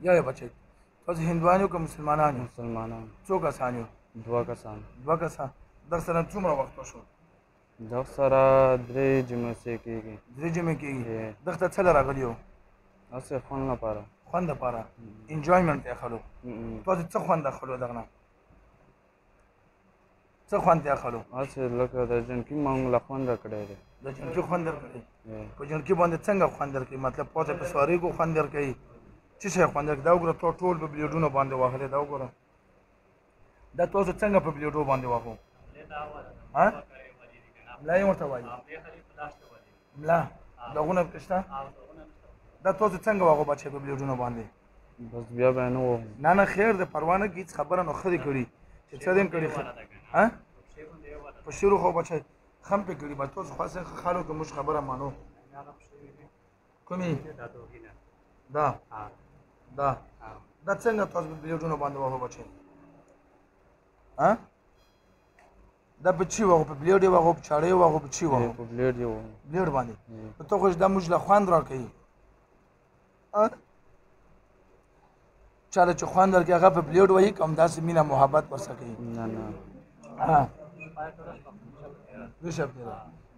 یو بچی تاسو هندوان یو که مسلمانان یو؟ مسلمانان. څو کسان یو؟ 2 کسان. 2 کسان. در سره څومره وخت وشو؟ دغ سره 3 جمعې کېږي. 3 جمعې کېږي. دغه ته څه راغلی یو؟ هسې خوند لپاره. خوند لپاره انجوایمنټ یې اخلو. تاسو څه خوند اخلو دغه نه؟ څه خوند یې اخلو؟ هسې لکه د جنکي موږ له خوند راکړی دی. د جنکي خوند درکړی؟ په جنکي باندې څنګه خوند درکوي؟ مطلب پاتې په سوارېږو خوند درکوي؟ څه شی خوند درکوي؟ دا وګوره ټول په بلیډونو باندې وهلی دا وګوره. دا تاسو څنګه په بلیډو باندې وهو؟ ملا یې ورته وایي؟ ملا دغونه پکې شته؟ دا تاسو څنګه وهو بچی په بلیډونو باندې؟ بس بیا به یې نه وهم. نه خیر دی پروا نه کړي هېڅ خبره نو ښه دې کړي چې څه دې هم کړي په شروع خو بچی خم پې کړي به تاسو خاص خالو که موږ خبره مانو کومې دا څنګه تاسو په بلیډونو باندې وهو بچی دا په چی وهو؟ په بلیډ یې وهو په چاړه یې وهو په چی وهو؟ په بلیډ یې وهم. بلیډ باندې نو ته خو دا موږ له خوند راکوي چاله چې خوند درکوي هغه په بلیډ وهي که همداسې مینه محبت ورسره کوي؟ نه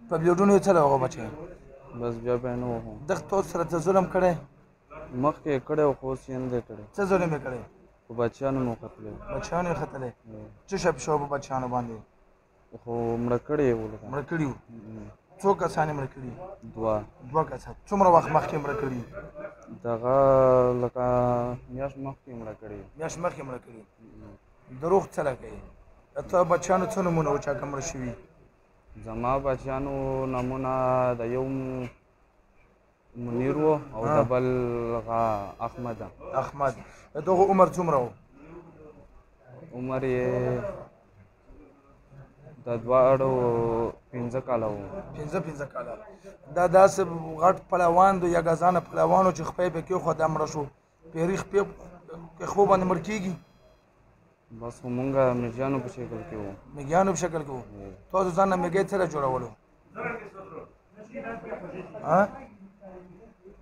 په بلیډونو یې څه وهو بچی؟ بس بیا به یې نه وهم. دغه تاسو سره څه ظلم کړی؟ مخکې یې کړی و خو اوس یې نه دی کړی. څه ظلم یې کړی؟ په بچیانو مو ختلی. بچیانو یې ختلی؟ څه شی شو په بچیانو باندې؟ خو مړه کړی یې و لکه. مړه کړي وو؟ څو کسان یې مړه کړي؟ 2 کسان. څومره وخت مخکې مړه کړي؟ دغه لکه میاشت مخکې مړه کړي. میاشت مخکې مړه کړي. دروغ څه راکوي؟ ته بچیانو څه نومونه وو چا که مړه شوي؟ زما بچیانو نومونه د یو منیر و او د بل احمد. د دغو عمر څومره و؟ عمر یې د دواړو 15 کاله و. 15 کاله. دا داسې غټ پلوان دو یا ګزانه پلوان و چې خپۍ پې کېښود دا مړه شو پیري خپې په خپو باندې مړ کېږي؟ بس خو مونږ میږیانو په شکل کې وو. میږیانو په شکل کې وو. تاسو ځان نه میږی څه جوړولو؟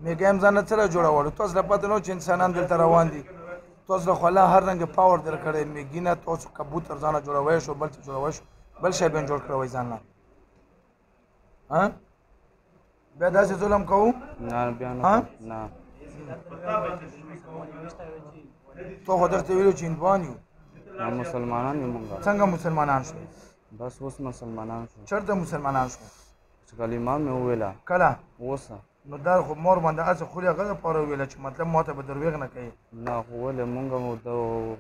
میږی هم ځان نه څه جوړولو؟ تاسو له پته نه و چې انسانان دلته روان دي؟ تاسو له خو الله هر رنګه پاور درکړی. میږي نه تاسو کبوتر ځانه جوړوی شو بل څه جوړوی شو بل شی به یې جوړ کړی ځان نه بیا داسې ظلم کوو؟ نه بیا نه. تو خو درته ویلو چې هندوان یو؟ مسلمانان یو مونږ. څنګه مسلمانان شو؟ بس اوس مسلمانان شو. چېرته مسلمانان شو؟ چې کلمه مې وویله. کله؟ اوسه. نو دا خو مور باندې هسې خولې هغه دپاره وویله چې مطلب ما ته به درویغ نه کوي؟ نه خو ولې مونږ مو د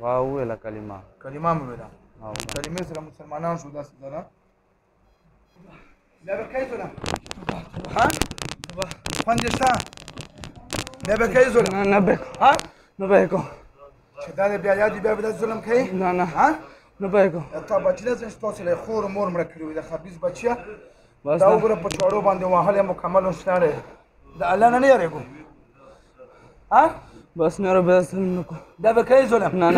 هغه وویله کلمه مې ویله. کلمې سره مسلمانان شو داسې ځله بیا به کوي ظلم؟ خوند یې شته؟ بیا به کوي ظلم؟ نه به یې کوم. چې دا دی بیا یاد بیا به داسې ظلم کوي؟ نه به یې کوم. تا بچي نه چې تاسو له خور مور مړه کړي وي د خبیث بچیه دا وګوره په چاړو باندې وهلی مکمل هوښیار د الله نه یېرېږو بس نه را بیا ظلم نه کوم. بیا به کوي ظلم؟ نه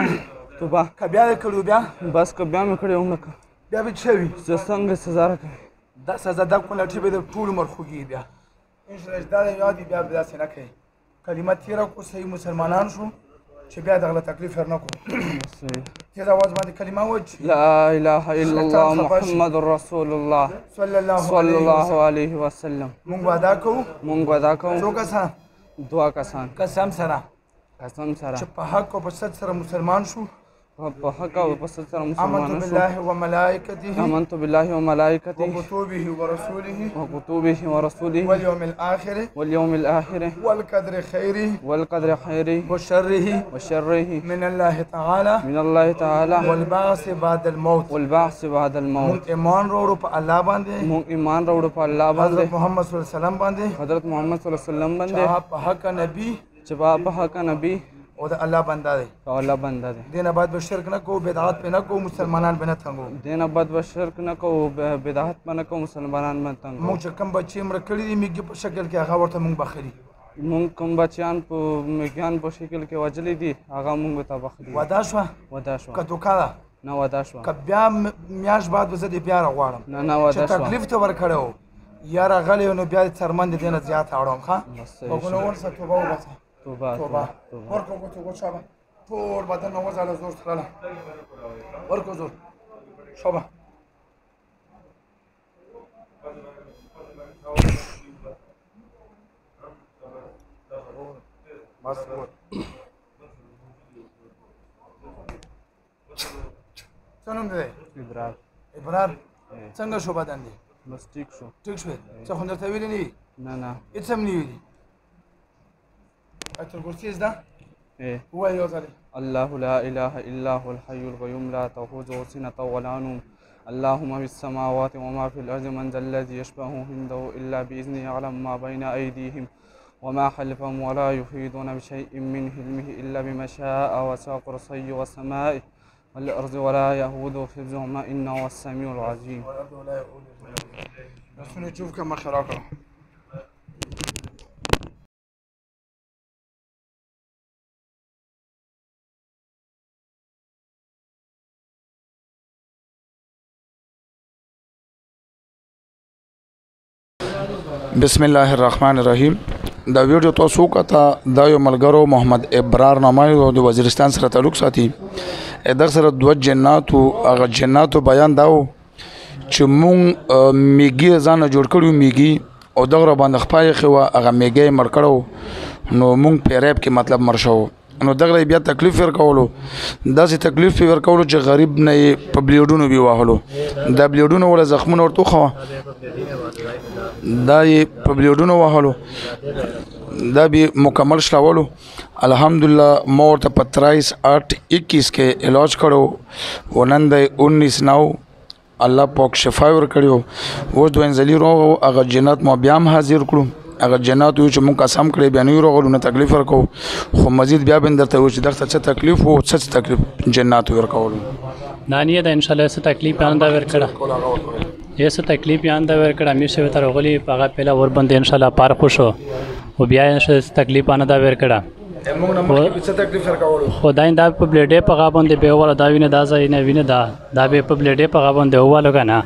توبه. که بیا یې کړي بیا؟ بس که بیا مې کړی هم نه کوم. بیا به څه وي؟ زه څنګه سزا راکوي؟ دا سزا دا کونلټي به د ټول عمر خوږي بیا انشاءالله چې دا دی یاد بیا به داسې نه کوي. کلمه تېره کړو صحیح مسلمانان شو چې بیا دغه له تکلیف ور نه کړو. تیز اواز باندې کلمه ووایه چې لا اله الا الله محمد رسول الله صلی الله علیه وسلم. مونږ وعده کوو. څو کسان؟ 2 کسان. قسم سره چې په حق او په صد سره مسلمان شو. په حق او په صد سره مسلمان شو. آمنت بالله و ملائکته وكتبه ورسوله واليوم الآخر والقدر خيره وشره من الله تعالى والبعث بعد الموت. مونږ ایمان راوړو په الله باندې. حضرت محمد صلی الله علیه وسلم باندې چې په حق نبی او د الله بنده دی. دینه بعد به شرک نه کوو بدعات پې نه کوو مسلمانان به نه تنګو. مونږ چې کوم بچي مړه کړي دي میږي په شکل کې هغه ورته مونږ بخلي. مونږ کوم بچیان په میږیان په شکل کې وژلي دي هغه مونږ ته بخلي. وعده شوه؟ که دوکه ده؟ نه وعده شوه. که بیا میاشت بعد به زه دې بیا راغواړم نه وعده شوه. چې تکلیف ته ورکړی و یا راغلی نو بیا دې څرمن د دې نه زیات اړوم. ښه غوږونه ونیسه توبه وباسه. توبه توبه ورکو کو تو شابه ټول بدن وځاله زور سره ورکو زور شابه بس څنګه دی ابرار څنګه شو بدن دی بس ټیک شو څه خوند ته ویلې نه هیڅ هم نه ویلې آیت الکرسی زده ووایه یو ځل الله لا اله الا هو الحي القيوم لا تأخذه سنة ولا نوم اللهم في السماوات وما في الأرض من ذا الذي يشبهه عنده إلا بإذنه يعلم ما بين أيديهم وما خلفهم ولا يحيطون بشيء من علمه إلا بما شاء وسع كرسيه السماء والأرض ولا يهوده حفظهما إنه هو السميع العليم. نشوف كم خراقة. بسم الله الرحمن الرحیم. دا ویډیو تاسو کته دا یو ملګرو محمد ابرار نامه د وزیرستان سره تعلق ساتي. دغه سره دوه جناتو هغه جناتو بیان داو چې مونږ میګي ځان جوړ کړو میګي او دغه باندې خپای خو هغه میګي مړ کړو نو مونږ پیریب کې مطلب مرشو نو دغه بیا تکلیف ورکولو داسې تکلیف ورکولو چې غریب نه په بلیډونو بي واهلو دا بلیډونو ولا زخمونه ورته خو دا په بلیډونو واهلو دا به مکمل شاولو الحمدلله مور ته 23/8/21 کې علاج کړو ونند 19 نو الله پاک شفا ور کړو و دوه انزلی رو هغه جنات مو بیا حاضر کړو هغه جنات یو چې مونږ قسم کړی بیا نه ورغلو نه تکلیف ورکو خو مزید بیا بندرته و چې دغه څه تکلیف او څه تکلیف جنات ورکول نانیه دا ان شاء الله څه تکلیف نه دا ور کړه یې څه تکلیف یان دا ور کړه همیشه تر غلي هغه پهلا ور باندې ان شاء الله پار خوشو او بیا څه تکلیف نه دا ور کړه موږ نه مخکې څه تکلیف ورکول خدای دا په بلیډې په غابندې به ولا دا وینه دا ځای نه وینه دا به په بلیډې په غابندې هواله کنه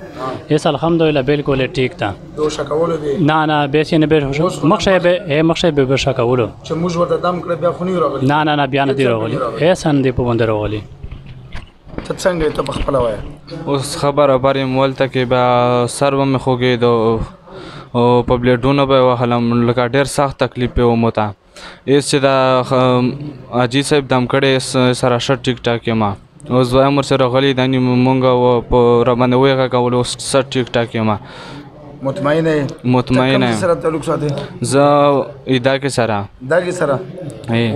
یس الحمدلله بالکل ټیک تا دو شکول دي نه به سینه به مخشه به شکولو چې موږ ورته دم کړ بیا خونی راغلی نه بیا نه دی راغلی احسان دی په باندې راغلی ته څنګه ته خپل وای اوس خبره بارې مول ته کې به سر مې خوګې دو او په بلیډونو به وهلم لکه ډېر سخت تکلیف په وموته ایس چې دا اجي صاحب دم کړي سره شټ ټیک ټاک ما اوس وایم سره غلي دانی مونږ په را باندې وېغه کول سر ټیک ټاک ما مطمئنه سره تعلق ساتي ز ادا کې سره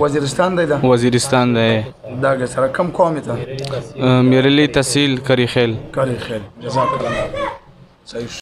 وزیرستان دی دا کې سره کم قوم ته میرلی تحصیل کری خیل جزاک الله صحیح